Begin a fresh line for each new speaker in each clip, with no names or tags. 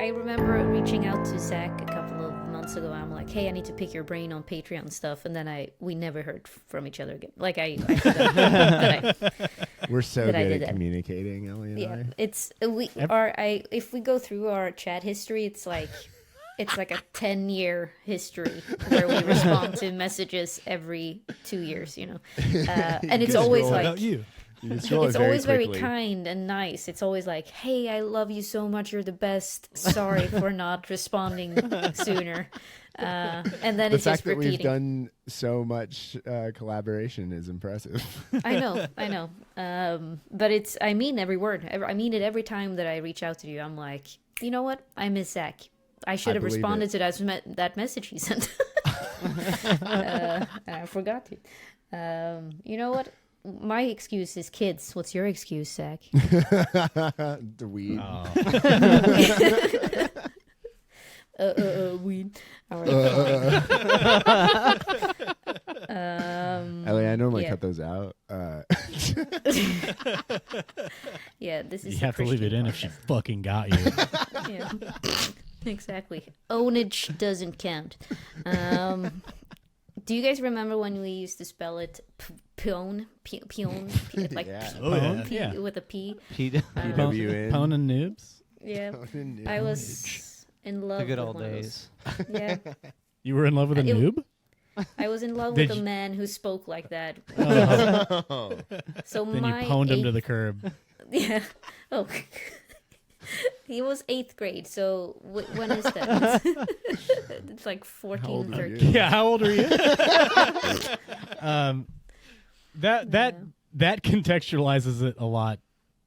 I remember reaching out to Zach a couple of months ago. I'm like, hey, I need to pick your brain on Patreon stuff, and then we never heard from each other again. Like I
We're so good at communicating, Ellie and I.
It's if we go through our chat history, it's like a 10-year history where we respond to messages every 2 years, and it's always like
about you.
It's always very kind and nice. It's always like, hey, I love you so much. You're the best. Sorry for not responding sooner. And then
the
it's
fact
just
that
repeating.
we've done so much collaboration is impressive.
I know. But I mean every word. I mean it every time that I reach out to you. I'm like, you know what? I miss Zach. I should have responded to that message he sent. And I forgot to. You know what? My excuse is kids. What's your excuse, Zach?
The weed.
Weed. All right.
Ellie, I normally cut those out.
Yeah, this is.
You have to leave it in if she fucking got you.
Yeah, exactly. Ownage doesn't count. Do you guys remember when we used to spell it peon, like
Yeah.
with a P?
PWN.
Pwn and noobs?
Yeah, I was in love.
The good
with
old
one of
days.
those. Yeah,
You were in love with a noob?
I was in love
Did
with a
you-
man who spoke like that.
Oh.
So
Then you
my
pwned him to
eighth-
the curb.
Yeah. Oh. He was 8th grade, so when is that? It's like 14,
old are
13.
you?
Yeah, how old are you? That contextualizes it a lot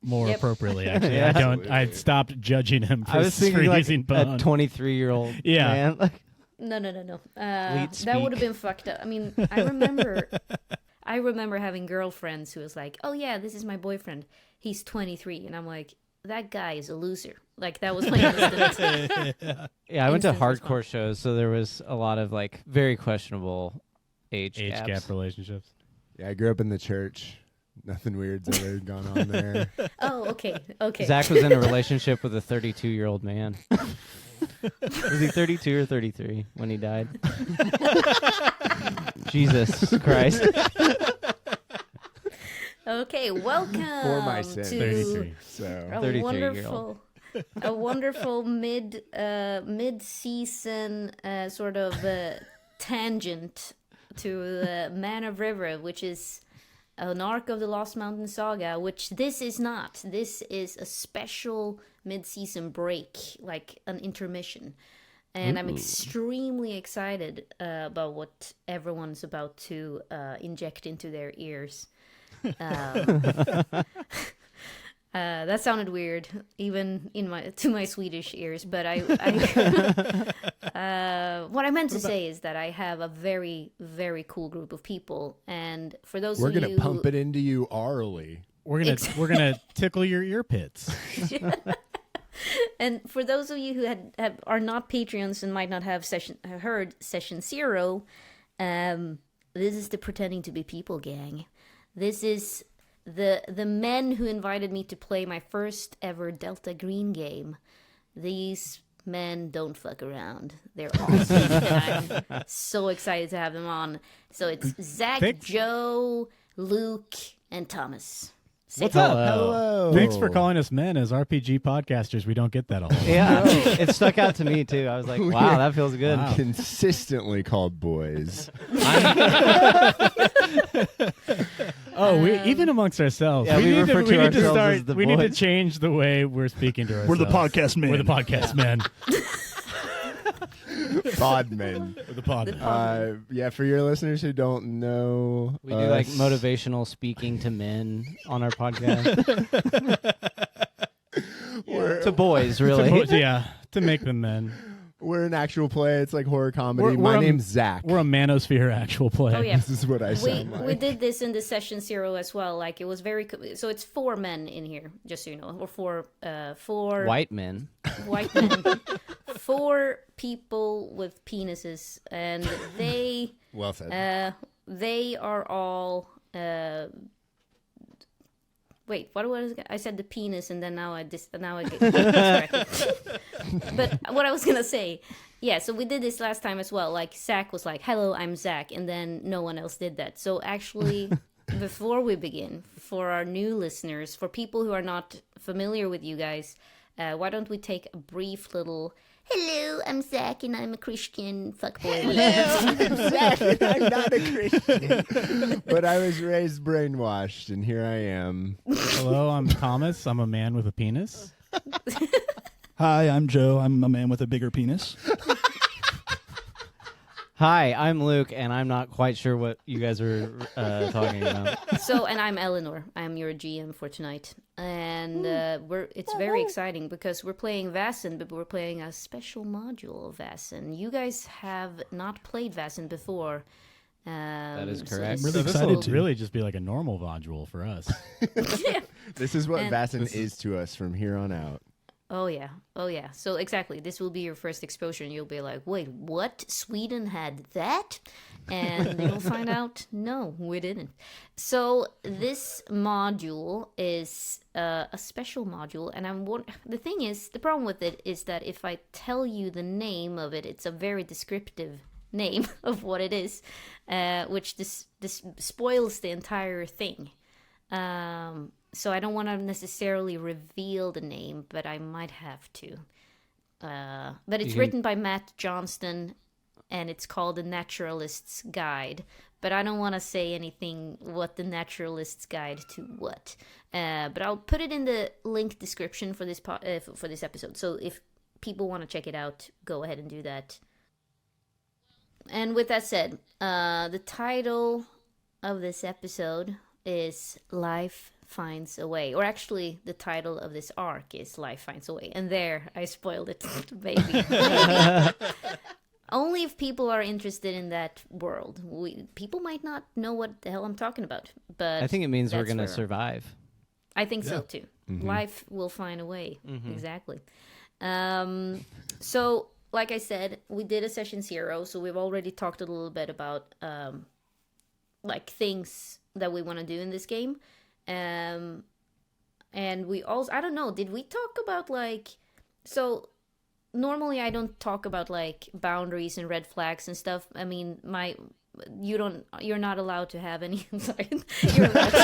more
Yep.
appropriately. Actually,
Yeah.
I stopped judging him for,
I was thinking
for
like
using
a
pwn.
23-year-old
Yeah.
man. Like,
No.
Leet
That would have
speak.
been fucked up. I mean, I remember having girlfriends who was like, "Oh yeah, this is my boyfriend. He's 23," and I'm like, "That guy is a loser." Like that was my instant.
yeah, I went to
Instant
hardcore
response.
shows, so there was a lot of like very questionable age
Age gap relationships.
Yeah, I grew up in the church. Nothing weird's ever gone on there.
Oh, okay.
Zach was in a relationship with a 32-year-old man. Was he 32 or 33 when he died? Jesus Christ.
Okay, welcome
For my sin.
to
33.
So
a
33-year-old.
wonderful mid-season sort of tangent to Man of River, which is an arc of the Lost Mountain Saga, which this is not. This is a special mid-season break, like an intermission. And I'm extremely excited about what everyone's about to inject into their ears. That sounded weird, even to my Swedish ears. But what I meant to say is that I have a very, very cool group of people, and for those
we're
of you
gonna pump it into you orally.
We're gonna tickle your ear pits.
And for those of you who are not Patreons and might not have heard Session 0, this is the Pretending to Be People gang. This is the men who invited me to play my first ever Delta Green game. These men don't fuck around. They're awesome. And I'm so excited to have them on. So it's Zach, Joe, Luke, and Thomas.
What's up?
Hello.
Thanks for calling us men as RPG podcasters. We don't get that a lot.
Yeah, it stuck out to me too. I was like, wow, that feels good.
Wow.
Consistently called boys.
Even amongst ourselves,
Yeah, we refer to ourselves as the
we need to
boys.
change the way we're speaking to ourselves.
We're the podcast men.
We're the podcast men.
Bodmen.
We're the pod.
Yeah, for your listeners who don't know,
We do like
us,
motivational speaking to men on our podcast. To boys, really.
To make them men.
We're an actual play. It's like horror comedy.
We're
My
a-
name's Zach.
We're a manosphere actual play.
Oh yeah.
This is what I
We
sound like.
we did this in the Session 0 as well. Like it was very so it's 4 men in here, just so you know, or four
White men.
white men, 4 people with penises, and they
Well said.
they are all Wait, what was I said the penis, and then now I get distracted. But what I was gonna say, yeah. So we did this last time as well. Like Zach was like, "Hello, I'm Zach," and then no one else did that. So actually, before we begin, for our new listeners, for people who are not familiar with you guys, why don't we take a brief little? Hello, I'm Zach, and I'm a Christian fuckboy.
Hello, I'm Zach, and I'm not a Christian. But I was raised brainwashed, and here I am.
Hello, I'm Thomas. I'm a man with a penis.
Hi, I'm Joe. I'm a man with a bigger penis.
Hi, I'm Luke, and I'm not quite sure what you guys are talking about.
So, and I'm Ellinor. I'm your GM for tonight, and it's very exciting because we're playing Vaesen, but we're playing a special module of Vaesen. You guys have not played Vaesen before.
That is correct.
I'm really
So this
excited
will
to.
really just be like a normal module for us.
This is what
And-
Vaesen is to us from here on out.
Oh yeah. So exactly, this will be your first exposure, and you'll be like, "Wait, what? Sweden had that?" And you'll find out, no, we didn't. So this module is a special module, and the thing is, the problem with it is that if I tell you the name of it, it's a very descriptive name of what it is, which this spoils the entire thing. So I don't want to necessarily reveal the name, but I might have to. But it's written by Matt Johnston, and it's called The Naturalist's Guide. But I don't want to say anything what the Naturalist's Guide to what. But I'll put it in the link description for this for this episode. So if people want to check it out, go ahead and do that. And with that said, the title of this episode is Life Finds a Way, or actually the title of this arc is Life Finds a Way, and there I spoiled it. Maybe. Only if people are interested in that world. People might not know what the hell I'm talking about, but
I think it means we're
that's
going to
where-
survive.
I think so
Yeah.
too.
Mhm.
Life will find a way. Exactly. So like I said, we did a session 0, so we've already talked a little bit about like things that we want to do in this game. And we also, I don't know, did we talk about like, so normally I don't talk about like boundaries and red flags and stuff. I mean, you're not allowed to have any. I'm sorry. You're allowed to.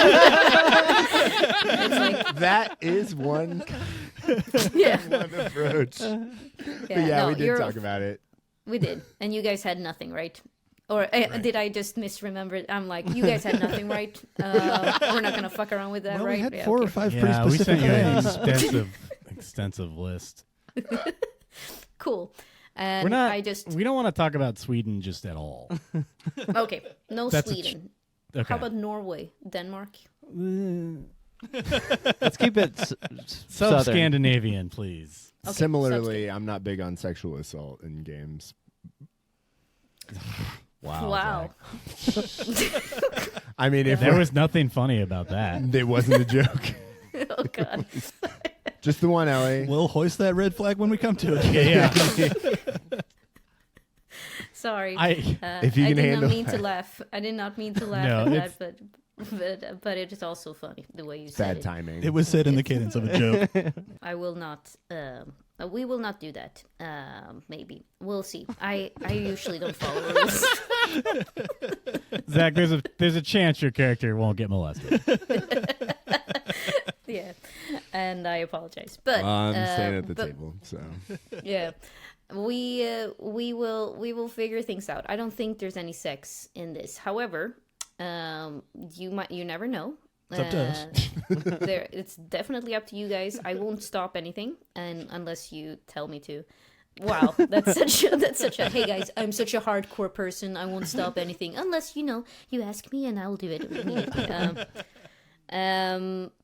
It's like,
That is one
yeah.
approach. But yeah,
no,
we did
you're-
talk about it.
We did, and you guys had nothing, right? Or did I just misremember it? I'm like, you guys had nothing, right? We're not gonna fuck around with that,
Well,
right?
we had
Yeah,
4 or
okay.
5 pretty
Yeah, we
specific
sent you an
things.
extensive list.
Cool. And
We're not.
I just
We don't want to talk about Sweden just at all.
okay. No
That's a
Sweden.
Okay.
How about Norway, Denmark?
Let's keep it southern.
Sub-Scandinavian, please?
Okay,
Similarly, I'm not big on sexual assault in games.
Wow. Zach.
I mean, if
There was nothing funny about that.
it wasn't a joke.
Oh God.
Just the one, Ellie.
We'll hoist that red flag when we come to it.
Yeah.
Sorry.
If you
I
can
did
handle
not mean to
that.
laugh. I did not mean to laugh
No,
at that, but it is also funny the way you said
Bad
it.
timing.
It was said in the cadence of a joke.
I will not. We will not do that. Maybe we'll see. I usually don't follow rules.
Zach, there's a chance your character won't get molested.
Yeah, and I apologize. But
I'm staying at the
but-
table, so
Yeah, we will figure things out. I don't think there's any sex in this. However, you never know.
It's up to us.
It's definitely up to you guys. I won't stop anything, and unless you tell me to. Wow, that's such a. Hey guys, I'm such a hardcore person. I won't stop anything unless you ask me, and I'll do it immediately.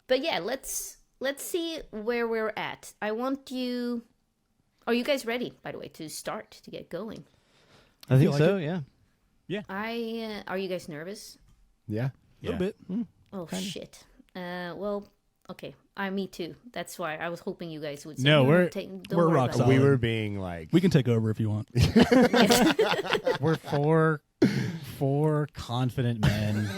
But yeah, let's see where we're at. I want you. Are you guys ready? By the way, to get going.
I think
like
so, yeah.
Are you guys nervous?
yeah.
A little bit.
Oh shit. Well, okay. Me too. That's why I was hoping you guys would say.
No, we're
don't
we're
worry
rock
about
solid.
We were being like,
We can take over if you want.
we're four confident men.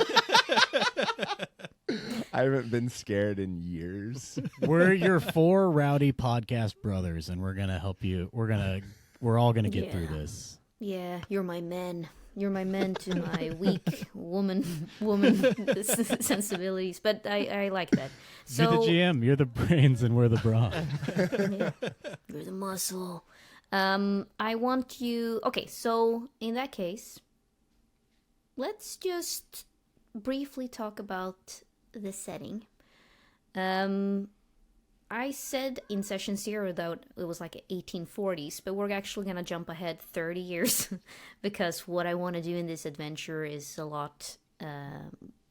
I haven't been scared in years.
We're your 4 rowdy podcast brothers, and we're gonna help you. We're all gonna get through this.
Yeah, you're my men. You're my men to my weak woman sensibilities. But I like that. So
You're the GM. You're the brains, and we're the bra.
you're the muscle. I want you. Okay, so in that case, let's just briefly talk about the setting. I said in session 0 that it was like 1840s, but we're actually gonna jump ahead 30 years because what I want to do in this adventure is a lot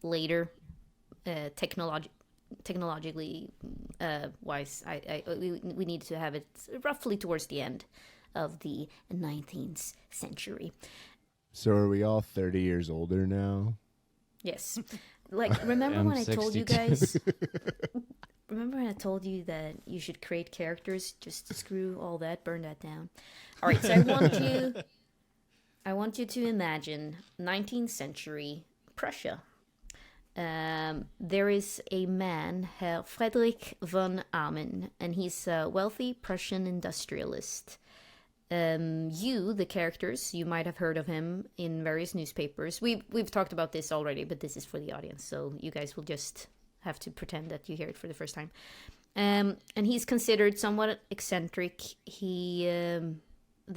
later, technologically wise. We need to have it roughly towards the end of the 19th century.
So are we all 30 years older now?
Yes. Like, remember
I'm
when I told you
62.
guys? Remember when I told you that you should create characters? Just screw all that, burn that down. All right, so I want you to imagine 19th century Prussia. There is a man, Herr Friedrich von Armen, and he's a wealthy Prussian industrialist. You, the characters, you might have heard of him in various newspapers. We've talked about this already, but this is for the audience, so you guys will just have to pretend that you hear it for the first time. And he's considered somewhat eccentric. The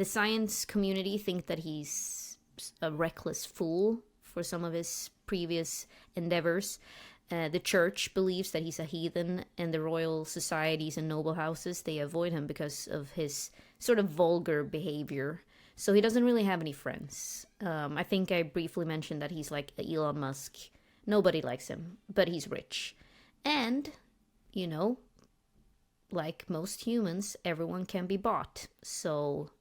science community think that he's a reckless fool for some of his previous endeavors. The church believes that he's a heathen, and the royal societies and noble houses, they avoid him because of his sort of vulgar behavior. So he doesn't really have any friends. I think I briefly mentioned that he's like Elon Musk. Nobody likes him, but he's rich. And, you know, like most humans, everyone can be bought. So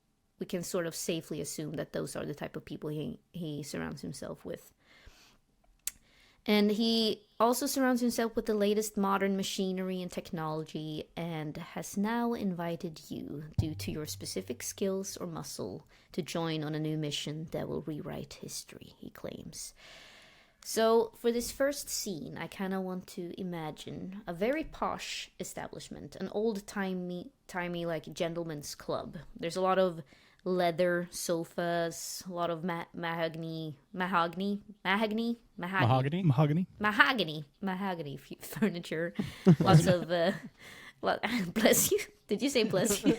we can sort of safely assume that those are the type of people he surrounds himself with. And he also surrounds himself with the latest modern machinery and technology, and has now invited you, due to your specific skills or muscle, to join on a new mission that will rewrite history, he claims. So for this first scene, I kind of want to imagine a very posh establishment, an old-timey like gentleman's club. There's a lot of leather sofas, a lot of mahogany furniture, lots of bless you. Did you say bless you?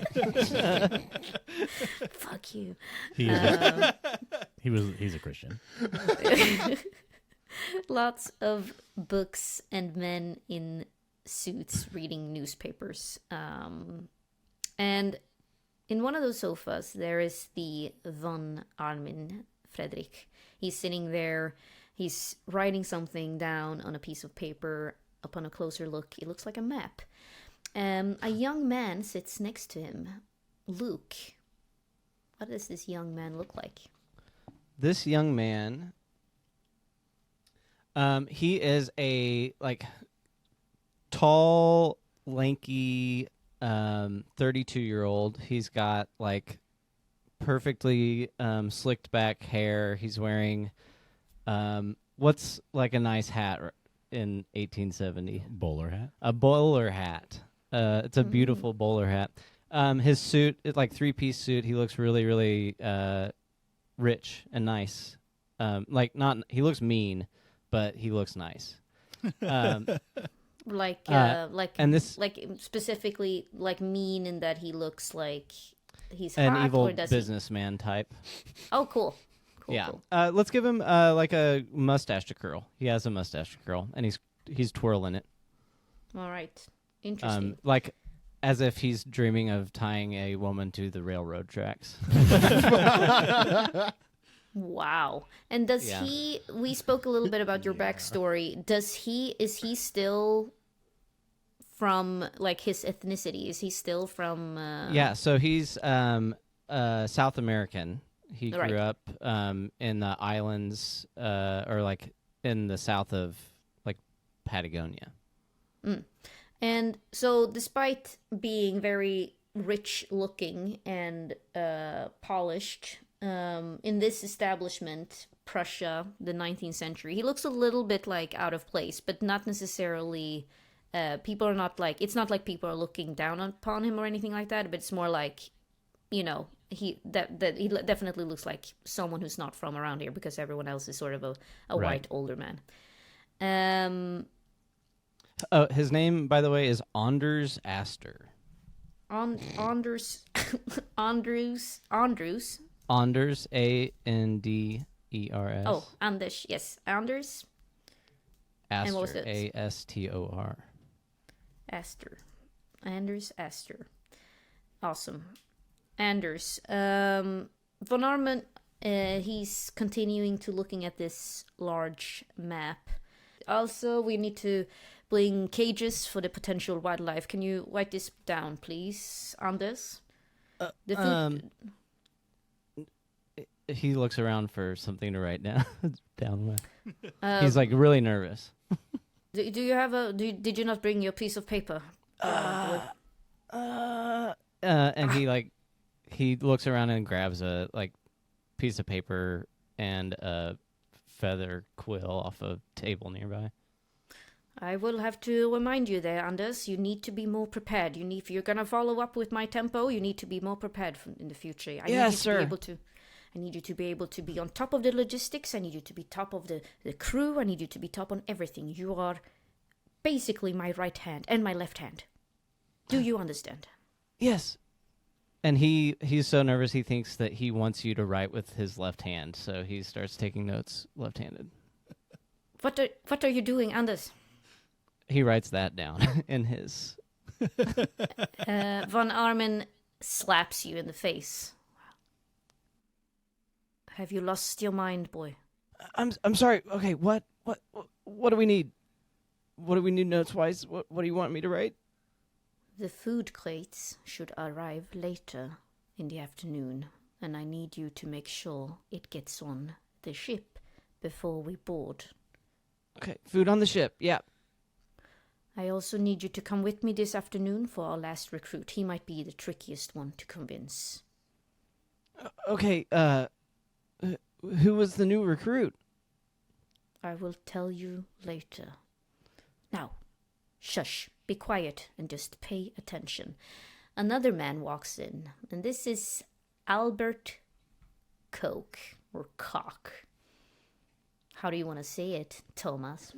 Fuck you.
He's a Christian.
Lots of books and men in suits reading newspapers. And in one of those sofas, there is the von Armin Frederick. He's sitting there. He's writing something down on a piece of paper. Upon a closer look, it looks like a map. A young man sits next to him. Luke. What does this young man look like?
This young man, he is a tall, lanky 32-year-old. He's got like perfectly slicked back hair. He's wearing what's like a nice hat in 1870?
Bowler hat.
A bowler hat. It's a beautiful bowler hat. His suit, it's like 3-piece suit. He looks really, really rich and nice. He looks mean, but he looks nice.
Specifically like mean in that he looks like he's
an
hot,
evil
or does
businessman type.
Oh, cool.
Yeah.
Cool.
Let's give him like a mustache to curl. He has a mustache to curl, and he's twirling it.
All right. Interesting.
Like as if he's dreaming of tying a woman to the railroad tracks.
Wow. And does he? We spoke a little bit about your backstory. Is he still from like his ethnicity? Is he still from?
Yeah. So he's South American. He grew up in the islands, or like in the south of like Patagonia.
And so, despite being very rich looking and polished, in this establishment, Prussia, the 19th century. He looks a little bit like out of place, but not necessarily. People are not like, it's not like people are looking down upon him or anything like that, but it's more like, you know, he definitely looks like someone who's not from around here, because everyone else is sort of a
Right.
white older man.
His name, by the way, is Anders Astor.
Andrews.
Anders, Anders.
Oh, Anders. Yes, Anders and what was
Astor,
it?
Astor.
Astor. Anders Astor. Awesome. Anders. Von Arman, he's continuing to looking at this large map. Also, we need to bring cages for the potential wildlife. Can you write this down, please, Anders? The food...
He looks around for something to write down. He's like really nervous.
Do you have a? Did you not bring your piece of paper?
And he looks around and grabs a piece of paper and a feather quill off a table nearby.
I will have to remind you there, Anders. You need to be more prepared. If you're gonna follow up with my tempo, you need to be more prepared in the future.
Yes, sir.
I need you to be able to be on top of the logistics. I need you to be top of the crew. I need you to be top on everything. You are basically my right hand and my left hand. Do you understand?
Yes. And he's so nervous he thinks that he wants you to write with his left hand, so he starts taking notes left-handed.
What are you doing, Anders?
He writes that down in his.
Von Arman slaps you in the face. Have you lost your mind, boy?
I'm sorry. Okay, what do we need? What do we need notes-wise? What do you want me to write?
The food crates should arrive later in the afternoon, and I need you to make sure it gets on the ship before we board.
Okay, food on the ship. Yeah.
I also need you to come with me this afternoon for our last recruit. He might be the trickiest one to convince.
Okay, who was the new recruit?
I will tell you later. Now, shush, be quiet, and just pay attention. Another man walks in, and this is Albert Coke, or Cock. How do you want to say it, Thomas?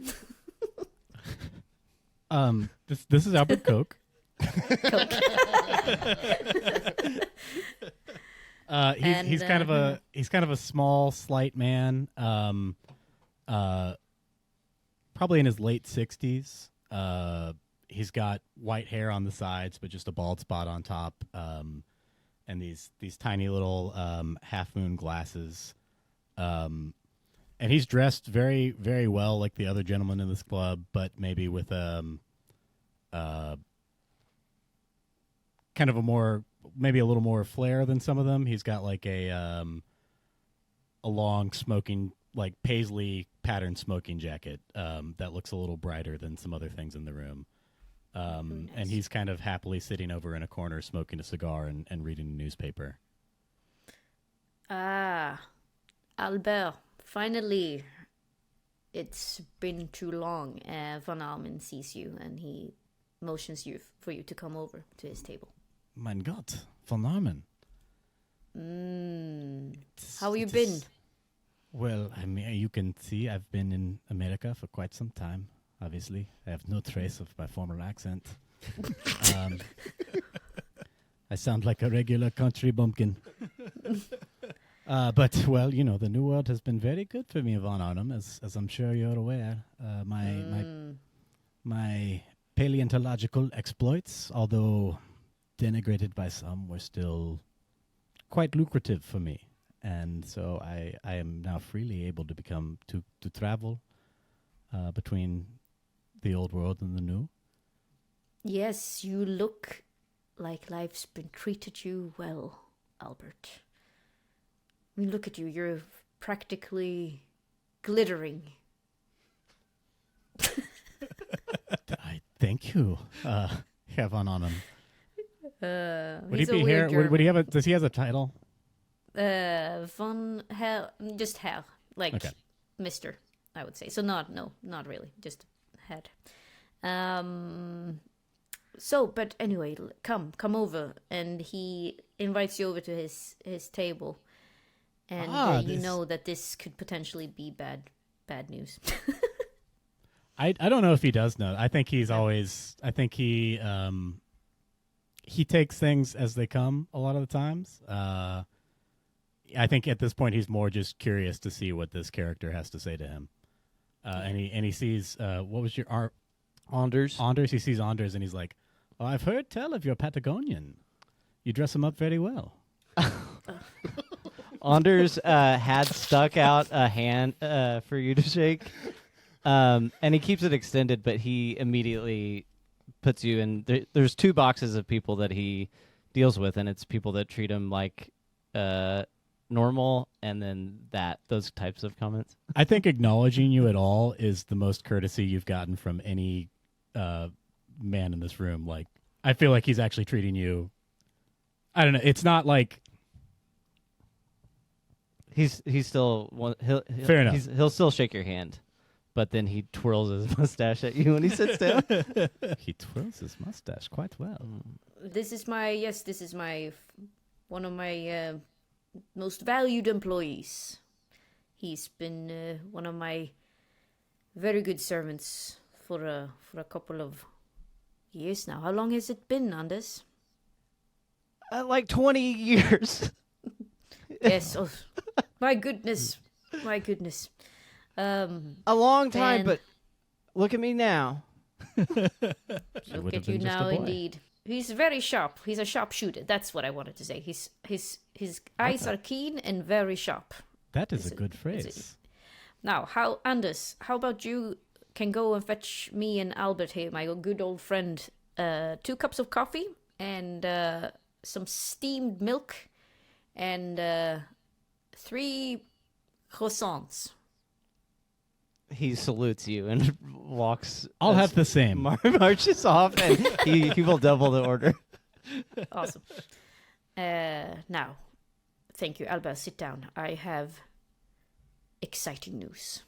This is Albert Koch.
Coke.
He's kind of a small, slight man. Probably in his late 60s. He's got white hair on the sides, but just a bald spot on top, and these tiny little half moon glasses. And he's dressed very, very well, like the other gentlemen in this club, but maybe with kind of maybe a little more flair than some of them. He's got like a long smoking, like paisley pattern smoking jacket that looks a little brighter than some other things in the room.
Nice.
And he's kind of happily sitting over in a corner smoking a cigar and reading a newspaper.
Ah, Albert, finally. It's been too long. Von Arman sees you, and he motions for you to come over to his table.
Mein Gott, von Arman.
How you been?
Well, I mean, you can see I've been in America for quite some time, obviously. I have no trace of my former accent. I sound like a regular country bumpkin. But, well, you know, the New World has been very good for me, Von Arnhem, as I'm sure you're aware. My paleontological exploits, although denigrated by some, were still quite lucrative for me. And so I am now freely able to to travel between the old world and the new.
Yes, you look like life's been treated you well, Albert. I mean, look at you. You're practically glittering.
I thank you, Herr Von Arnhem. Would he
He's a
be
weird
here? Would he
German.
have does he have a title?
Von Hell, just Hell, like
Okay.
Mister, I would say. So not really, just head. But anyway, come over, and he invites you over to his table, and you
this-
know that this could potentially be bad news.
I don't know if he does know. I think he's always. I think he takes things as they come a lot of the times. I think at this point he's more just curious to see what this character has to say to him. And he sees what was your
Anders.
Anders? He sees Anders and he's like, "Oh, I've heard tell of your Patagonian. You dress him up very well."
Anders had stuck out a hand for you to shake, and he keeps it extended, but he immediately puts you in. There's two boxes of people that he deals with, and it's people that treat him like normal, and then those types of comments.
I think acknowledging you at all is the most courtesy you've gotten from any man in this room. Like, I feel like he's actually treating you. I don't know. It's not like
He's still
Fair enough.
He'll still shake your hand, but then he twirls his mustache at you when he sits down.
he twirls his mustache quite well.
This is my one of my most valued employees. He's been one of my very good servants for a couple of years now. How long has it been, Anders?
Like 20 years.
Yes. Oh, my goodness.
A long time,
And-
but look at me now.
Look
would've
at you
been just a
now,
boy.
indeed. He's very sharp. He's a sharpshooter. That's what I wanted to say. His eyes are keen and very sharp.
That is
Is
a
it-
good
is
phrase.
it- Now, Anders, how about you can go and fetch me and Albert here, my good old friend, 2 cups of coffee and some steamed milk and 3 croissants.
He salutes you and walks.
I'll
as
have the same.
marches off, and he will double the order.
Awesome. Now, thank you, Albert. Sit down. I have exciting news.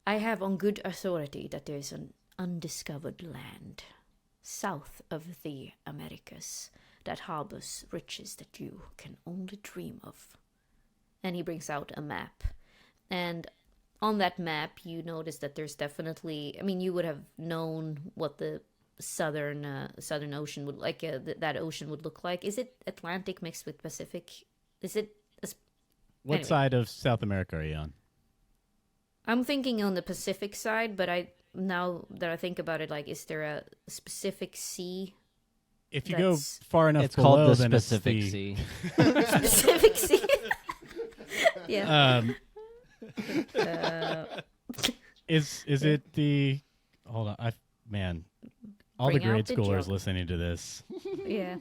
I have on good authority that there is an undiscovered land south of the Americas that harbors riches that you can only dream of. And he brings out a map. And on that map, you notice that there's definitely, I mean, you would have known what the southern ocean would like, that ocean would look like. Is it Atlantic mixed with Pacific? Is it?
What
Anyway.
side of South America are you on?
I'm thinking on the Pacific side, but now that I think about it, like, is there a specific sea?
If you
That's-
go far enough
It's
below,
called the
then it's
Pacific
the-
Sea.
Specific sea? Yeah.
Is it the? Hold on, all the
Bring out
grade
the
schoolers
joke.
listening to this.
Yeah.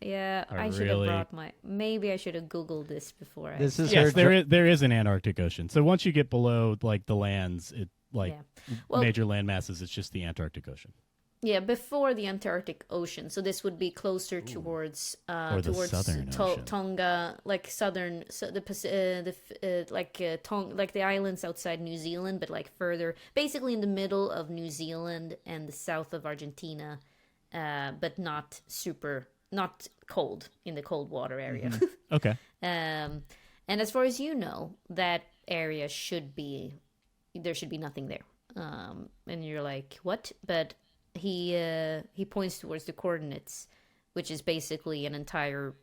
Yeah,
Are
I should
really-
have brought maybe I should have Googled this before I...
This is
Yes,
her.
there is an Antarctic Ocean. So once you get below like the lands, it like
Yeah. Well-
major land masses, it's just the Antarctic Ocean.
Yeah, before the Antarctic Ocean. So this would be closer towards
Or the Southern Ocean.
Tonga, like southern, like the islands outside New Zealand, but like further, basically in the middle of New Zealand and the south of Argentina, but not cold in the cold water area.
Okay.
And as far as you know, that area there should be nothing there. And you're like, what? But he points towards the coordinates, which is basically an entire,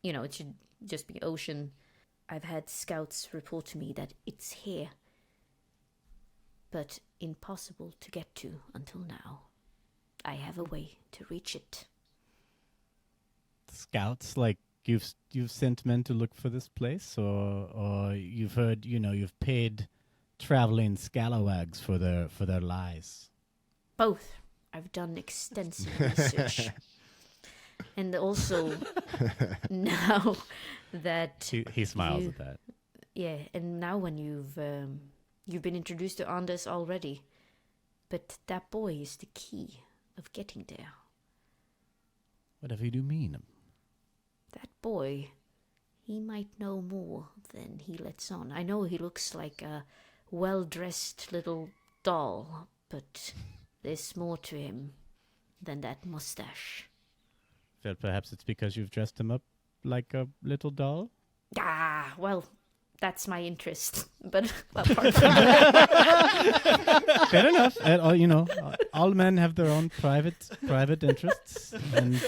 it should just be ocean. I've had scouts report to me that it's here, but impossible to get to until now. I have a way to reach it.
Scouts, like you've sent men to look for this place, or you've heard, you've paid traveling scalawags for their lies.
Both. I've done extensive research. And also, now that...
He smiles
you-
at that.
Yeah, and now when you've been introduced to Anders already, but that boy is the key of getting there.
Whatever you do mean.
That boy, he might know more than he lets on. I know he looks like a well-dressed little doll, but there's more to him than that mustache.
Well, perhaps it's because you've dressed him up like a little doll?
Ah, well, that's my interest. But apart from that,
Fair enough. All men have their own private interests, and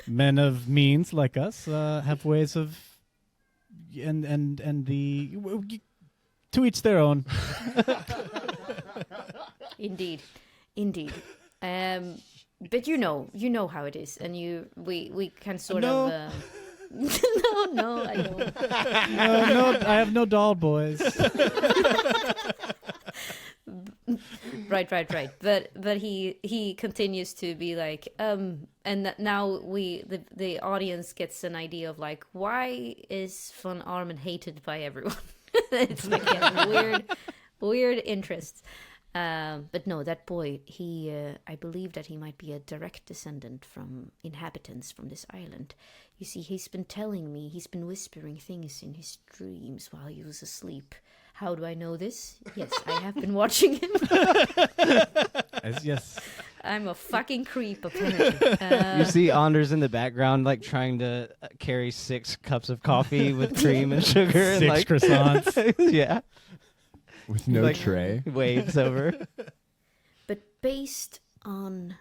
men of means like us have ways of, to each their own.
indeed. But you know how it is, and we can sort
No.
of. No, I don't.
No, I have no doll, boys.
Right. But he continues to be like, and now the audience gets an idea of like, why is Von Arman hated by everyone? It's like weird interests. But no, that boy, I believe that he might be a direct descendant from inhabitants from this island. You see, he's been whispering things in his dreams while he was asleep. How do I know this? Yes, I have been watching him.
Yes.
I'm a fucking creep, apparently.
You see Anders in the background, like trying to carry 6 cups of coffee with cream and sugar. And,
6
like,
croissants.
yeah.
With no
Like-
tray.
Waves over.
But based on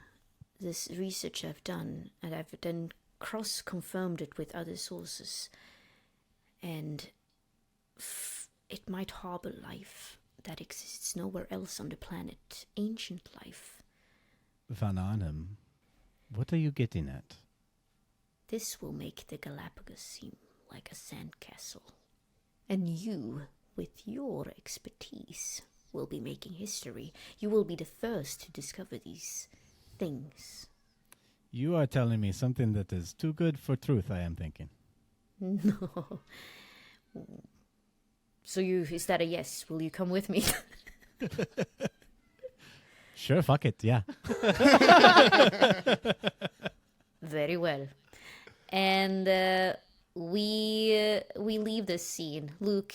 this research I've done, and I've then cross-confirmed it with other sources, and it might harbor life that exists nowhere else on the planet. Ancient life.
Van Arnhem, what are you getting at?
This will make the Galapagos seem like a sandcastle. And you, with your expertise, will be making history. You will be the first to discover these things.
You are telling me something that is too good for truth, I am thinking.
No. So is that a yes? Will you come with me?
Sure, fuck it, yeah.
Very well. And we leave this scene. Luke,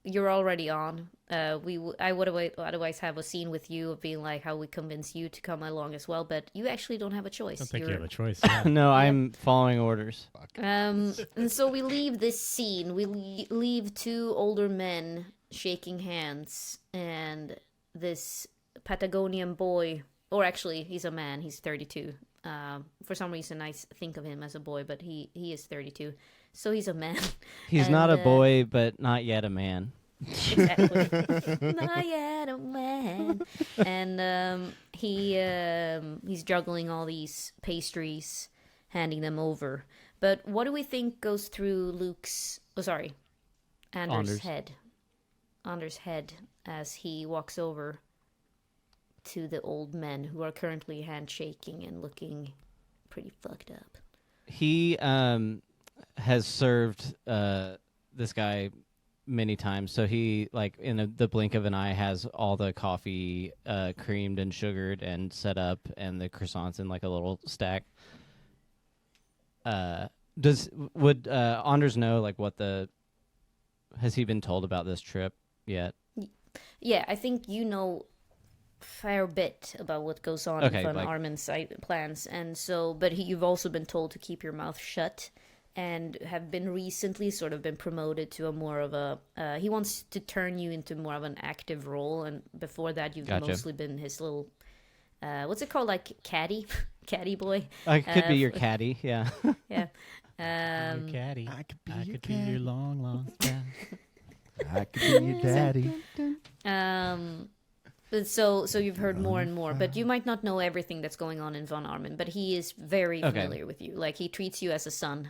you're already on. I would otherwise have a scene with you of being like how we convince you to come along as well, but you actually don't have a choice.
I don't think you
You're-
have a choice. Yeah.
No, I'm following orders.
And so we leave this scene. We leave 2 older men shaking hands, and this Patagonian boy, or actually he's a man, he's 32. For some reason I think of him as a boy, but he is 32, so he's a man.
He's not a boy, but not yet a man.
Exactly. Not yet a man. And he's juggling all these pastries, handing them over. But what do we think goes through Anders' head? Anders' head as he walks over to the old men who are currently handshaking and looking pretty fucked up.
He has served this guy many times, so he, like, in the blink of an eye, has all the coffee creamed and sugared and set up, and the croissants in like a little stack. Would Anders know, like, has he been told about this trip yet?
Yeah, I think you know fair bit about what goes on
Okay,
in Von
like-
Arman's plans, and so, but you've also been told to keep your mouth shut, and have been recently sort of been promoted to a more of a. He wants to turn you into more of an active role, and before that, you've
Gotcha.
mostly been his little. What's it called? Like caddy, caddy boy.
I could be your
f-
caddy, yeah.
Yeah.
Your caddy.
I could be
I
your
could be
caddy.
your long, long.
I could be your daddy.
But so you've heard more and more, but you might not know everything that's going on in Von Arman, but he is very
Okay.
familiar with you. Like, he treats you as a son,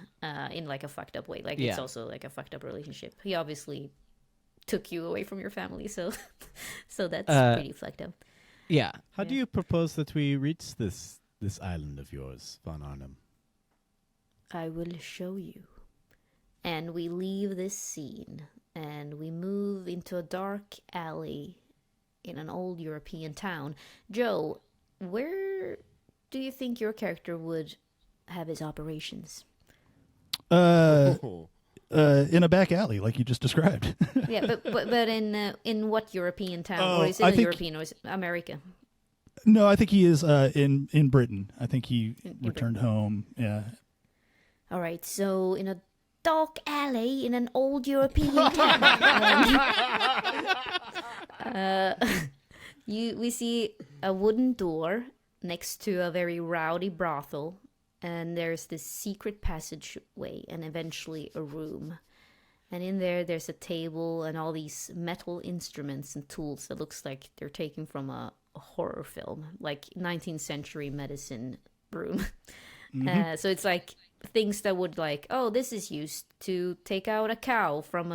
in like a fucked up way. Like, it's
Yeah.
also like a fucked up relationship. He obviously took you away from your family, so so that's pretty fucked up.
Yeah.
How do you propose that we reach this island of yours, Von Arnhem?
I will show you. And we leave this scene, and we move into a dark alley in an old European town. Joe, where do you think your character would have his operations?
Oh.
In a back alley, like you just described.
Yeah, but in what European town,
Oh,
or is
I
it a
think-
European, or is it America?
No, I think he is in Britain. I think he
In
returned home. Yeah.
All right, so in a dark alley in an old European town, we see a wooden door next to a very rowdy brothel, and there's this secret passageway and eventually a room. And in there's a table and all these metal instruments and tools that looks like they're taken from a horror film, like 19th century medicine room. So it's like things that would like, oh, this is used to take out a cow from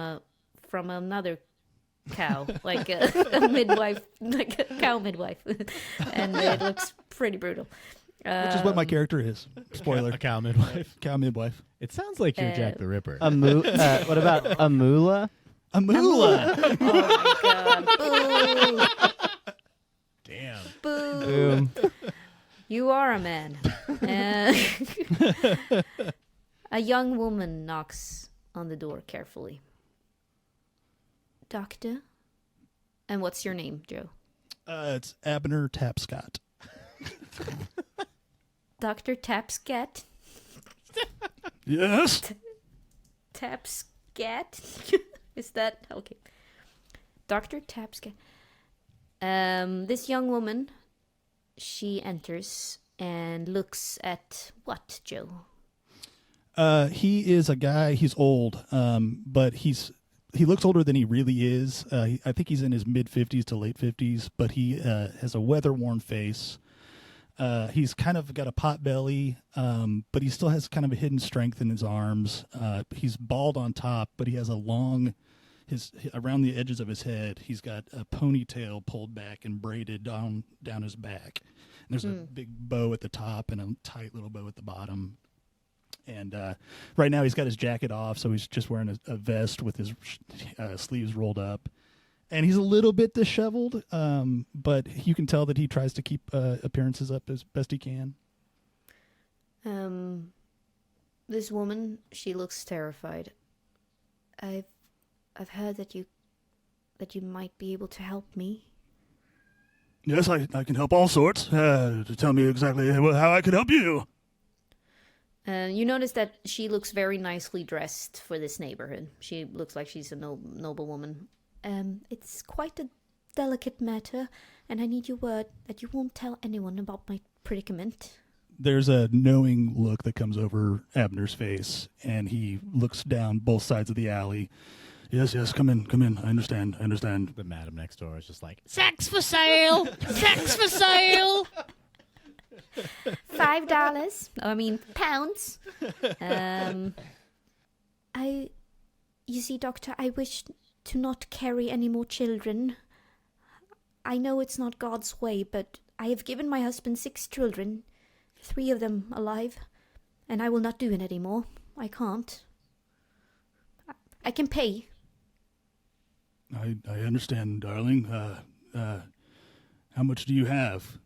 another cow, like a midwife, like a cow midwife, and it looks pretty brutal.
Which is what my character is. Spoiler.
A cow midwife.
Cow midwife.
It sounds like you're Jack the Ripper.
What about a moolah?
A moolah.
Oh my god!
Damn.
Boo! Boo!
Boom.
You are a man. A young woman knocks on the door carefully. Doctor? And what's your name, Joe?
It's Abner Tapscott.
Dr. Tapscott?
Yes.
Tapscott? Is that okay? Dr. Tapscott. This young woman, she enters and looks at what, Joe?
He is a guy. He's old, but he looks older than he really is. I think he's in his mid-50s to late 50s, but he has a weather-worn face. He's kind of got a pot belly, but he still has kind of a hidden strength in his arms. He's bald on top, but he has a long, around the edges of his head, he's got a ponytail pulled back and braided down his back. And there's a big bow at the top and a tight little bow at the bottom. And right now he's got his jacket off, so he's just wearing a vest with his sleeves rolled up. And he's a little bit disheveled, but you can tell that he tries to keep appearances up as best he can.
This woman, she looks terrified. I've heard that you might be able to help me.
Yes, I can help all sorts. Tell me exactly how I can help you.
You notice that she looks very nicely dressed for this neighborhood. She looks like she's a noble woman. It's quite a delicate matter, and I need your word that you won't tell anyone about my predicament.
There's a knowing look that comes over Abner's face, and he looks down both sides of the alley. Yes, come in. I understand.
The madam next door is just like,
Sex for sale! Sex for sale! $5. I mean, pounds. You see, Doctor, I wish to not carry any more children. I know it's not God's way, but I have given my husband 6 children, 3 of them alive, and I will not do it anymore. I can't. I can pay.
I understand, darling. How much do you have?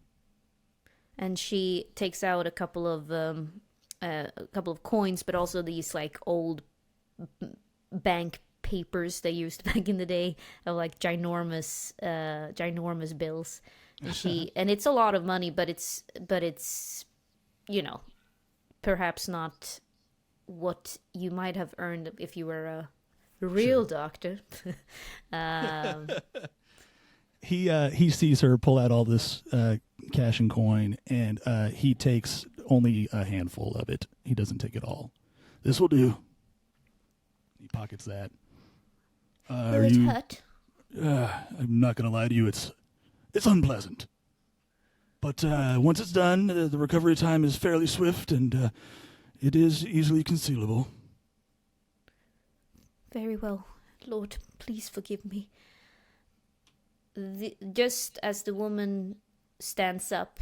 And she takes out a couple of coins, but also these like old bank papers they used back in the day of like ginormous bills. And and it's a lot of money, but it's perhaps not what you might have earned if you were a real doctor.
He sees her pull out all this cash and coin, and he takes only a handful of it. He doesn't take it all. This will do. He pockets that.
Will it hurt?
I'm not going to lie to you. It's unpleasant. But once it's done, the recovery time is fairly swift, and it is easily concealable.
Very well. Lord, please forgive me. Just as the woman stands up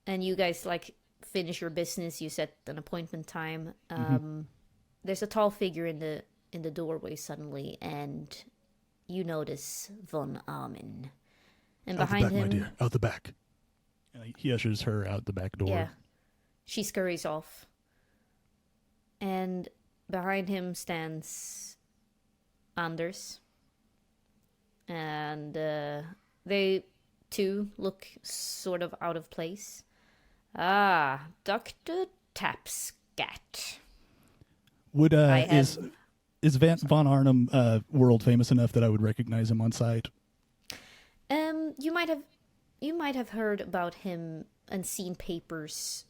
and you guys like finish your business, you set an appointment time, there's a tall figure in the doorway suddenly, and you notice Von Armin. And
Out
behind
the back,
him,
my dear. Out the back. And he ushers her out the back door.
yeah, she scurries off. And behind him stands Anders. And they too look sort of out of place. Ah, Dr. Tapscott.
Would
I have-
is Von Arnhem world famous enough that I would recognize him on sight?
You might have heard about him and seen papers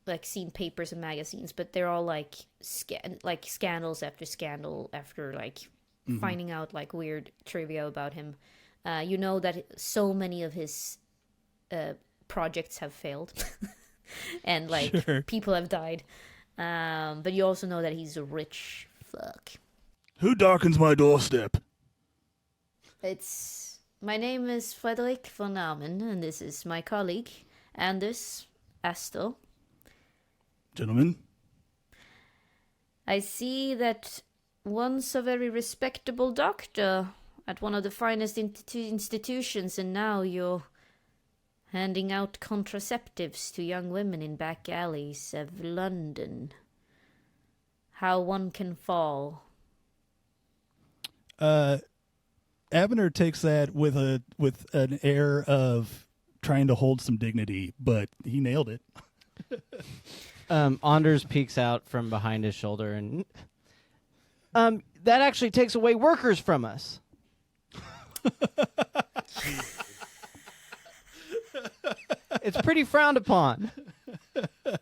and magazines, but they're all like scandals after scandal after like finding out like weird trivia about him. You know that so many of his projects have failed, and like
Sure.
people have died. But you also know that he's a rich fuck.
Who darkens my doorstep?
My name is Frederick von Naumann, and this is my colleague, Anders Astor.
Gentlemen,
I see that once a very respectable doctor at one of the finest institutions, and now you're handing out contraceptives to young women in back alleys of London. How one can fall.
Abner takes that with an air of trying to hold some dignity, but he nailed it.
Anders peeks out from behind his shoulder and that actually takes away workers from us. It's pretty frowned upon.
What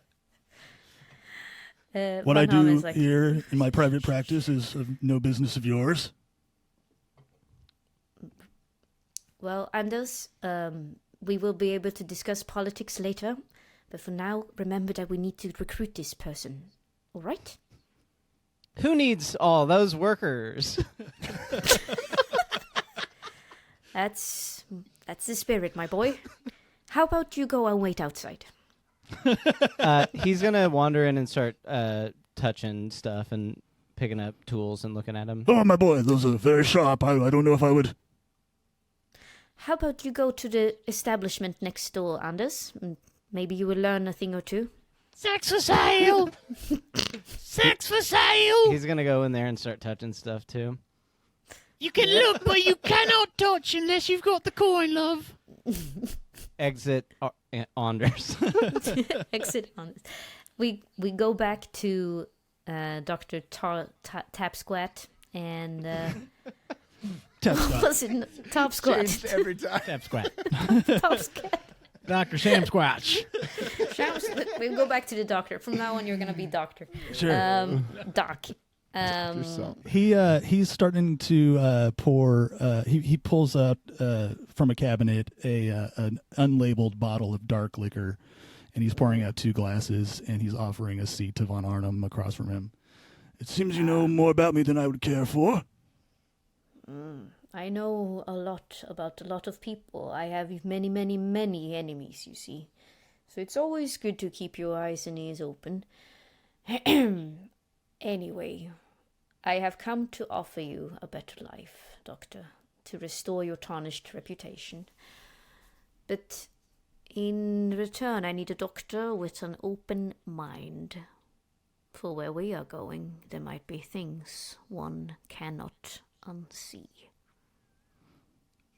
Von
I
Naumann
do
is like,
here in my private practice is of no business of yours.
well, Anders, we will be able to discuss politics later, but for now, remember that we need to recruit this person. All right?
Who needs all those workers?
That's the spirit, my boy. How about you go and wait outside?
He's gonna wander in and start touching stuff and picking up tools and looking at them.
Oh, my boy, those are very sharp. I don't know if I would.
How about you go to the establishment next door, Anders? Maybe you will learn a thing or two.
Sex for sale! Sex for sale!
He's gonna go in there and start touching stuff too.
You can look, but you cannot touch unless you've got the coin, love.
Exit Anders.
Exit Anders. We go back to Dr. Tapscott and
Tapscott.
was it Tapscott?
Changed every time.
Tapscott.
Tapscott.
Dr. Sam Squatch.
We go back to the doctor. From now on, you're gonna be doctor.
Sure.
Doc.
Yourself.
He's starting to pour. He pulls out from a cabinet an unlabeled bottle of dark liquor, and he's pouring out 2 glasses, and he's offering a seat to Von Arnhem across from him. It seems you know more about me than I would care for.
I know a lot about a lot of people. I have many, many, many enemies, you see. So it's always good to keep your eyes and ears open. Anyway, I have come to offer you a better life, Doctor, to restore your tarnished reputation. But in return, I need a doctor with an open mind. For where we are going, there might be things one cannot unsee.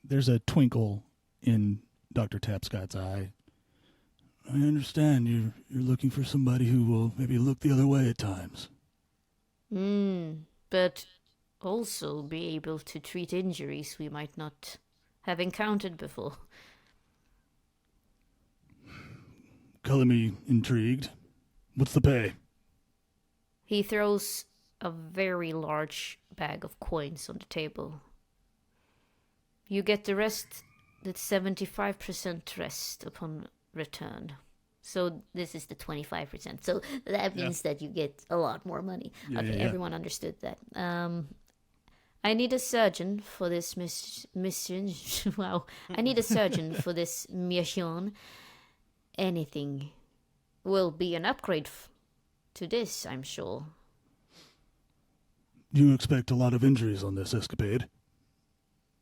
There's a twinkle in Dr. Tapscott's eye. I understand you're looking for somebody who will maybe look the other way at times.
But also be able to treat injuries we might not have encountered before.
Color me intrigued. What's the pay?
He throws a very large bag of coins on the table. You get the rest, the 75% rest upon return. So this is the 25%. So that means that you get a lot more money.
Yeah,
okay,
yeah.
everyone understood that. I need a surgeon for this mission. Wow. I need a surgeon for this mission. Anything will be an upgrade to this, I'm sure.
You expect a lot of injuries on this escapade?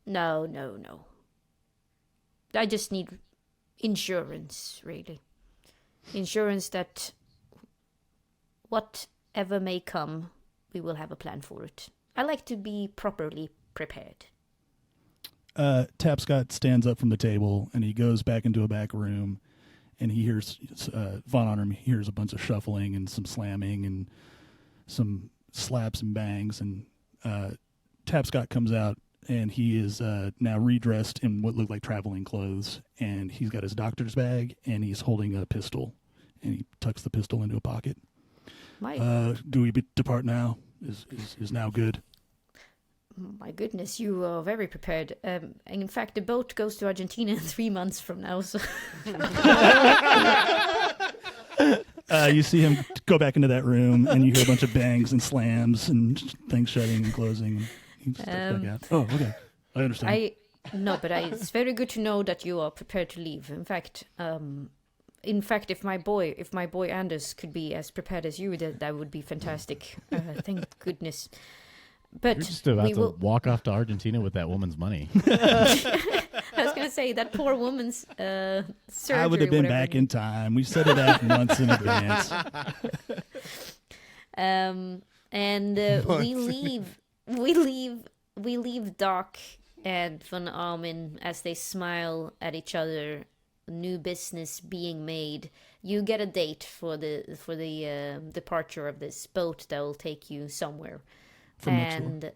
No. I just need insurance, really. Insurance that whatever may come, we will have a plan for it. I like to be properly prepared.
Tapscott stands up from the table and he goes back into a back room, and he hears Von Arnim hears a bunch of shuffling and some slamming and some slaps and bangs, and Tapscott comes out, and he is now redressed in what look like traveling clothes, and he's got his doctor's bag, and he's holding a pistol, and he tucks the pistol into a pocket. Do we depart now? Is now good?
My goodness, you are very prepared. In fact, the boat goes to Argentina in 3 months from now. So
you see him go back into that room, and you hear a bunch of bangs and slams and things shutting and closing. He steps back out. Oh, okay. I understand.
It's very good to know that you are prepared to leave. In fact, if my boy Anders could be as prepared as you, that would be fantastic. Thank goodness. But
you're just about to walk off to Argentina with that woman's money.
I was going to say, that poor woman's surgery.
I would have been back in time. We set it out months in advance.
We leave Doc and Von Armin as they smile at each other. New business being made. You get a date for the departure of this boat that will take you somewhere. And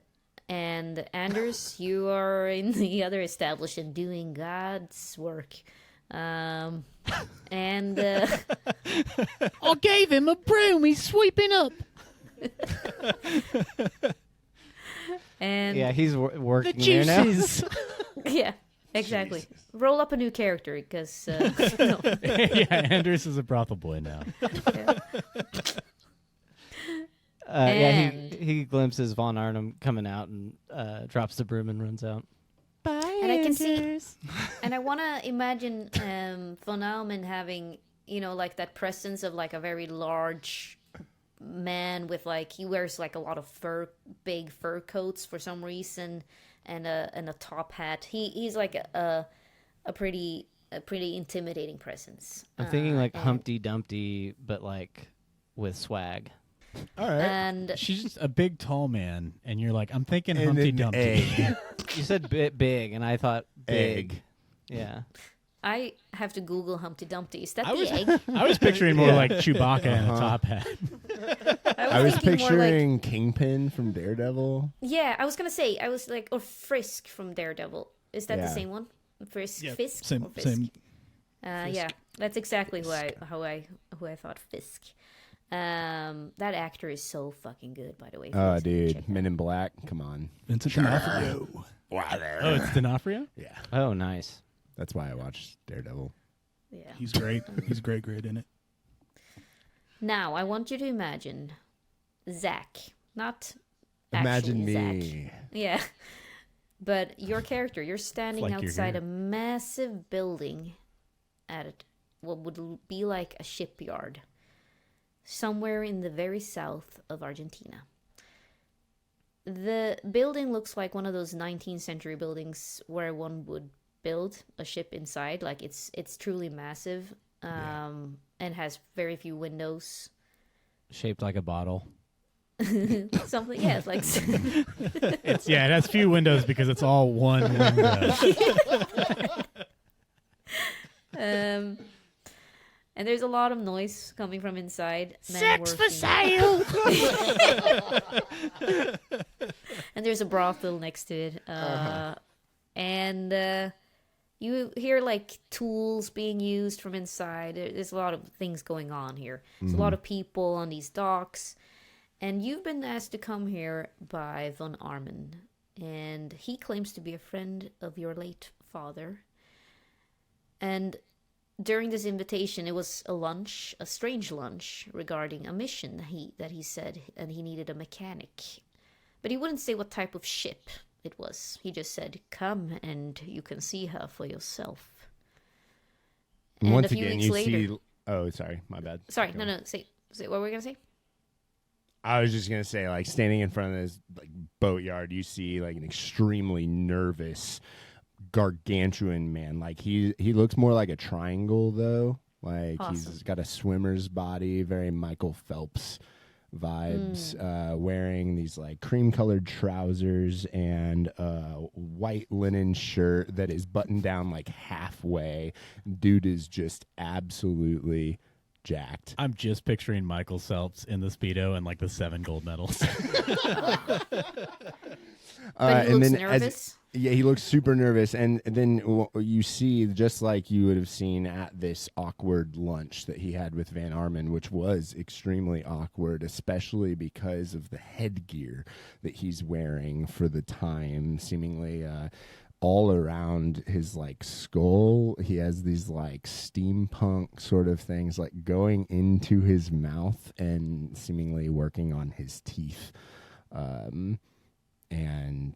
Anders, you are in the other establishment doing God's work. I
gave him a broom. He's sweeping up.
And
yeah, he's working
the
there now.
juices.
Yeah, exactly.
Jesus.
Roll up a new character because
Yeah, Anders is a brothel boy now.
He glimpses Von Arnim coming out and drops the broom and runs out.
Bye,
And I can see-
Anders.
And I want to imagine Von Almen having, like that presence of like a very large man with like, he wears like a lot of big fur coats for some reason, and a top hat. He's like a pretty intimidating presence.
I'm thinking like
and-
Humpty Dumpty, but like with swag.
All right.
And
She's just a big, tall man, and you're like, I'm thinking
And
Humpty
an
Dumpty.
egg.
You said big, and I thought big.
Egg.
Yeah.
I have to Google Humpty Dumpty. Is that
I
the
was-
egg?
I was picturing more
Yeah.
like Chewbacca in a
Uh-huh.
top hat.
I was
thinking more like-
picturing Kingpin from Daredevil.
Yeah, I was gonna say, I was like, or Frisk from Daredevil. Is that the
Yeah.
same one? Frisk,
Yep,
Fisk,
same-
or Fisk?
same.
Yeah, that's exactly who I thought Fisk. That actor is so fucking good, by the way.
Oh,
Please check
dude.
that
Men in Black. Come on.
Vincent D'Onofrio.
Oh, it's D'Onofrio?
Yeah.
Oh, nice.
That's why I watched Daredevil.
Yeah.
He's great. He's great in it.
Now I want you to imagine Zach, not
Imagine
actually
me.
Zach. Yeah, but your character. You're standing
like you're
outside
here.
a massive building at what would be like a shipyard, somewhere in the very south of Argentina. The building looks like one of those 19th century buildings where one would build a ship inside. Like it's truly massive, and has very few windows.
Shaped like a bottle.
Something, yeah, it's like
It has few windows because it's all one window.
and there's a lot of noise coming from inside. Men
Sex for
working.
sale.
And there's a brothel next to it. And you hear like tools being used from inside. There's a lot of things going on here. There's a lot of people on these docks. And you've been asked to come here by Von Armin. And he claims to be a friend of your late father. And during this invitation, it was a strange lunch regarding a mission that he said, and he needed a mechanic. But he wouldn't say what type of ship it was. He just said, come and you can see her for yourself. And
Once
a few
again,
weeks
you
later,
see. Oh, sorry. My bad.
sorry, no, say what were we going to say?
I was just gonna say, like, standing in front of this like boatyard, you see like an extremely nervous, gargantuan man. Like he looks more like a triangle though. Like
Awesome.
he's got a swimmer's body, very Michael Phelps vibes, wearing these like cream-colored trousers and a white linen shirt that is buttoned down like halfway. Dude is just absolutely jacked.
I'm just picturing Michael Phelps in the Speedo and like the 7 gold medals.
But he looks nervous.
Yeah, he looks super nervous. And then you see, just like you would have seen at this awkward lunch that he had with Van Arman, which was extremely awkward, especially because of the headgear that he's wearing for the time, seemingly all around his like skull. He has these like steampunk sort of things like going into his mouth and seemingly working on his teeth. And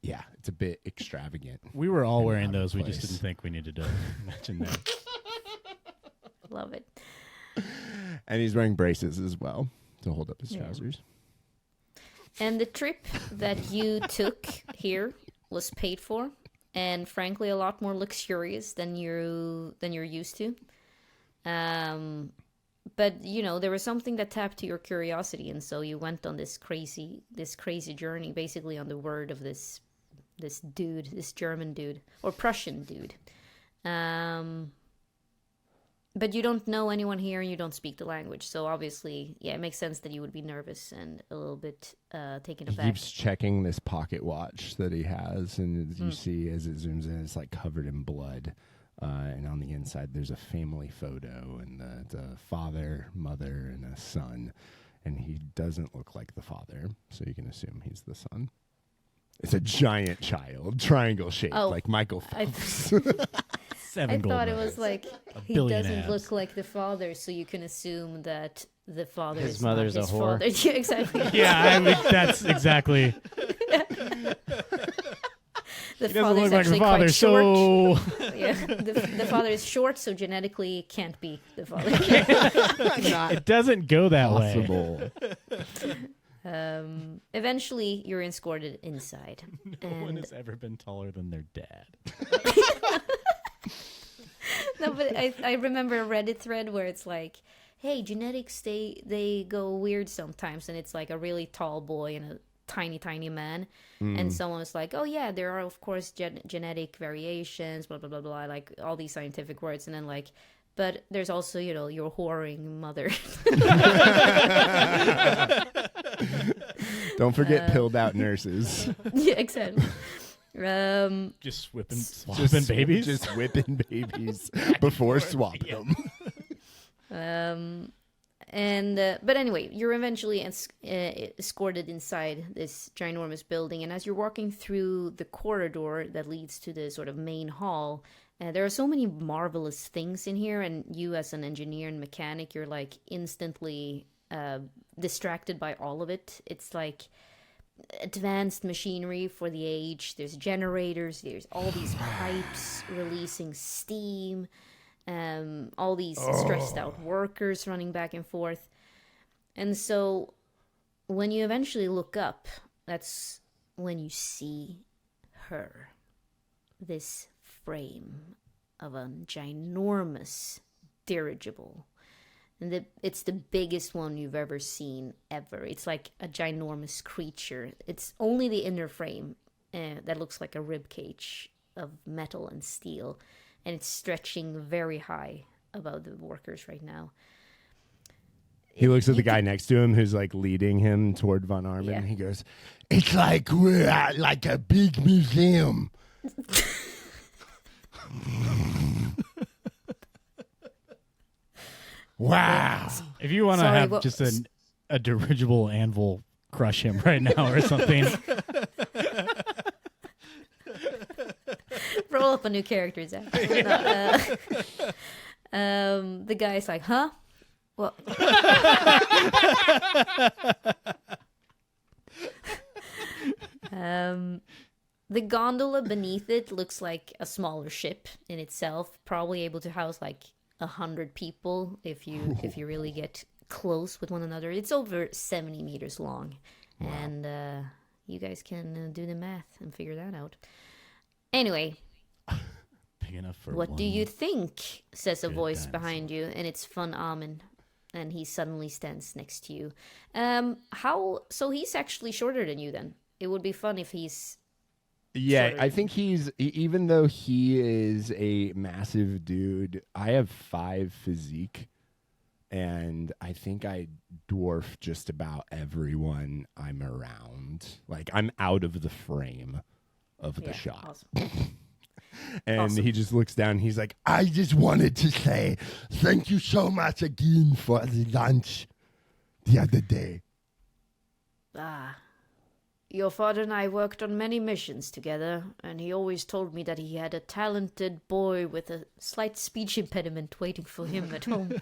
yeah, it's a bit extravagant.
We were all wearing
out of
those. We just
place.
didn't think we needed to mention that.
Love it.
And he's wearing braces as well to hold up his
Yeah.
trousers.
And the trip that you took here was paid for, and frankly, a lot more luxurious than you're used to. But you know, there was something that tapped to your curiosity, and so you went on this crazy journey, basically on the word of this dude, this German dude or Prussian dude. But you don't know anyone here, and you don't speak the language, so obviously, yeah, it makes sense that you would be nervous and a little bit taken
He
aback.
keeps checking this pocket watch that he has, and as you see as it zooms in, it's like covered in blood. And on the inside, there's a family photo, and the father, mother, and a son. And he doesn't look like the father, so you can assume he's the son. It's a giant child, triangle shaped,
Oh,
like Michael
I,
Phelps.
7
I
gold
thought it
medals.
was like he
billion
doesn't
abs.
look like the father, so you can assume that the father
His
is
mother's
not
a
his
whore.
father. Yeah, exactly.
Yeah, I mean, that's exactly.
The
He doesn't
father's
look like the
actually
father,
quite short.
so
Yeah, the father is short, so genetically can't be the father.
it doesn't go that way.
Possible.
Eventually, you're escorted inside.
No one
And
has ever been taller than their dad.
no, but I remember a Reddit thread where it's like, hey, genetics, they go weird sometimes, and it's like a really tall boy and a tiny man, and someone was like, oh yeah, there are of course genetic variations, blah blah blah blah, like all these scientific words, and then like, but there's also, you know, your whoring mother.
Don't forget pilled out nurses.
Yeah, exactly.
Just swapping babies.
Just whipping babies before swap them.
But anyway, you're eventually escorted inside this ginormous building, and as you're walking through the corridor that leads to the sort of main hall, there are so many marvelous things in here, and you as an engineer and mechanic, you're like instantly distracted by all of it. It's like advanced machinery for the age. There's generators, there's all these pipes releasing steam, all these stressed out workers running back and forth. And so when you eventually look up, that's when you see her, this frame of a ginormous dirigible. And it's the biggest one you've ever seen, ever. It's like a ginormous creature. It's only the inner frame that looks like a rib cage of metal and steel. And it's stretching very high above the workers right now.
He looks at the guy next to him who's like leading him toward Von Arman.
Yeah.
And he goes, "It's like we're at like a big museum." Wow.
If you want to
Sorry,
have
what-
just a dirigible anvil crush him right now or something.
Roll up a new character, Zach. No, the guy's like, huh? What? The gondola beneath it looks like a smaller ship in itself, probably able to house like 100 people if you really get close with one another. It's over 70 meters long, and you guys can do the math and figure that out. Anyway,
Big enough for
what do
one.
you think? Says a
good
voice
dinosaur.
behind you, and it's Von Amen. and he suddenly stands next to you. So he's actually shorter than you then. It would be fun if he's...
Yeah, I think he's, even though he is a massive dude, I have 5 physique, and I think I dwarf just about everyone I'm around. Like, I'm out of the frame of the shot.
Awesome.
And he just looks down, and he's like, I just wanted to say thank you so much again for the lunch the other day.
Your father and I worked on many missions together, and he always told me that he had a talented boy with a slight speech impediment waiting for him at home.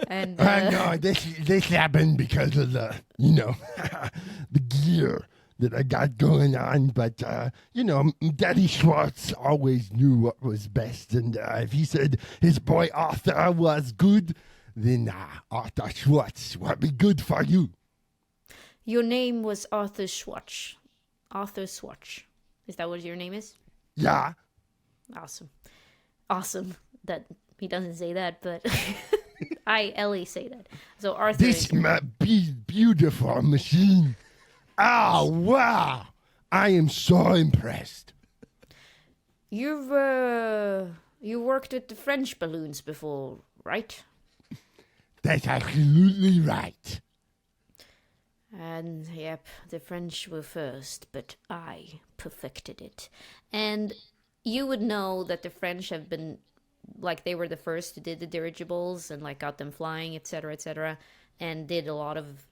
And
No, this happened because of the, the gear that I got going on. But, Daddy Schwartz always knew what was best. And if he said his boy Arthur was good, then Arthur Schwartz would be good for you.
Your name was Arthur Schwartz. Arthur Schwartz. Is that what your name is?
Yeah.
Awesome that he doesn't say that, but Ellie, say that. So Arthur
This might be beautiful machine. Oh, wow. I am so impressed.
You worked with the French balloons before, right?
That's absolutely right.
And, yep, the French were first, but I perfected it. And you would know that the French have been, like, they were the first who did the dirigibles and, like, got them flying, etc., and did a lot of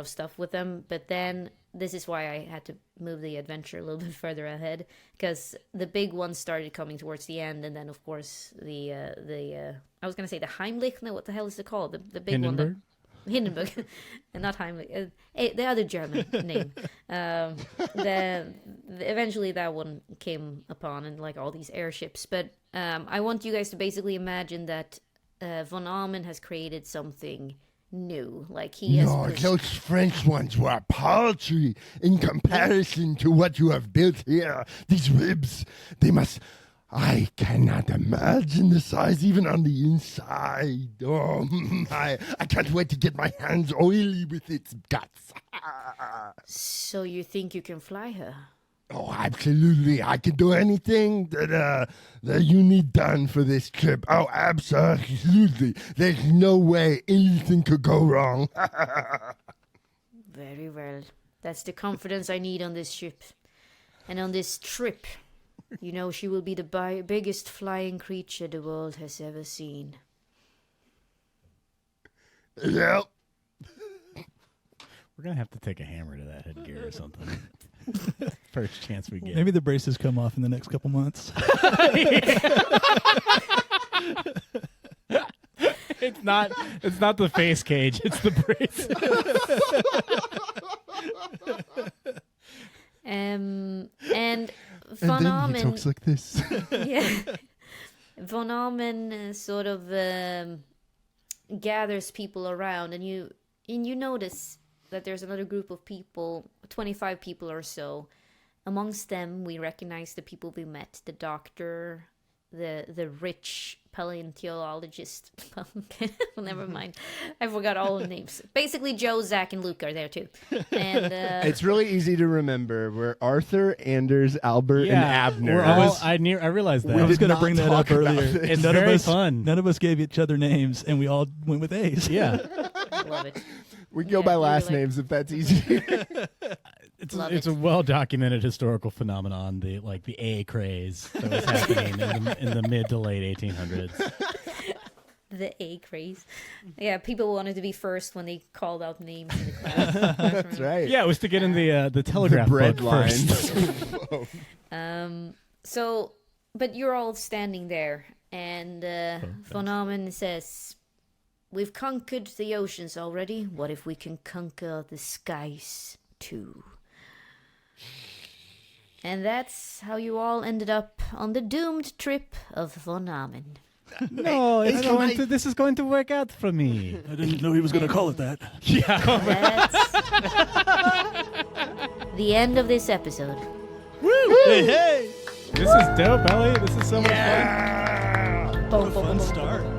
stuff with them. But then, this is why I had to move the adventure a little bit further ahead, because the big ones started coming towards the end, and then, of course, I was going to say the Heimlich, no, what the hell is it called? The big one that... Hindenburg, and not Heimlich, the other German name. Eventually that one came upon, and like all these airships. But I want you guys to basically imagine that von Arman has created something new. Like he has.
No, those French ones were paltry in comparison to what you have built here. These ribs, they must. I cannot imagine the size even on the inside. Oh, I can't wait to get my hands oily with its guts.
So you think you can fly her?
Oh, absolutely. I can do anything that you need done for this trip. Oh, absolutely. There's no way anything could go wrong.
Very well. That's the confidence I need on this ship. And on this trip. You know, she will be the biggest flying creature the world has ever seen.
Yep.
We're going to have to take a hammer to that headgear or something. First chance we get.
Maybe the braces come off in the next couple months.
It's not the face cage, it's the brace.
And
then
Von
he
Arman
talks like this.
yeah. Von Arman sort of gathers people around, and you notice that there's another group of people, 25 people or so. Amongst them, we recognize the people we met: the doctor, the rich paleontologist. Never mind, I forgot all the names. Basically, Joe, Zach, and Luke are there too. And
it's really easy to remember. We're Arthur, Anders, Albert, and Abner.
We're all, I realized that.
I was going to
not
bring that
talk
up
about
earlier.
this.
And
It's fun.
None of us gave each other names, and we all went with A's.
Yeah.
love it.
We can go
Yeah,
by
we
last
were like-
names if that's easier.
Love
It's
it.
a well documented historical phenomenon, the A craze that was happening in the mid to late 1800s.
The A craze. Yeah, people wanted to be first when they called out names in the class.
That's right.
Yeah, it was to get in the telegraph
bread
book
lines.
first.
So, but you're all standing there, and Von Arman says, "We've conquered the oceans already. What if we can conquer the skies too?" And that's how you all ended up on the doomed trip of Von Arman.
No, this is going to work out for me.
I didn't know he was going to call it that.
That's the end of this episode.
Hey, hey!
This is dope, Ellie. This is so much fun.
Boom,
What a
boom,
fun
boom, boom.
start.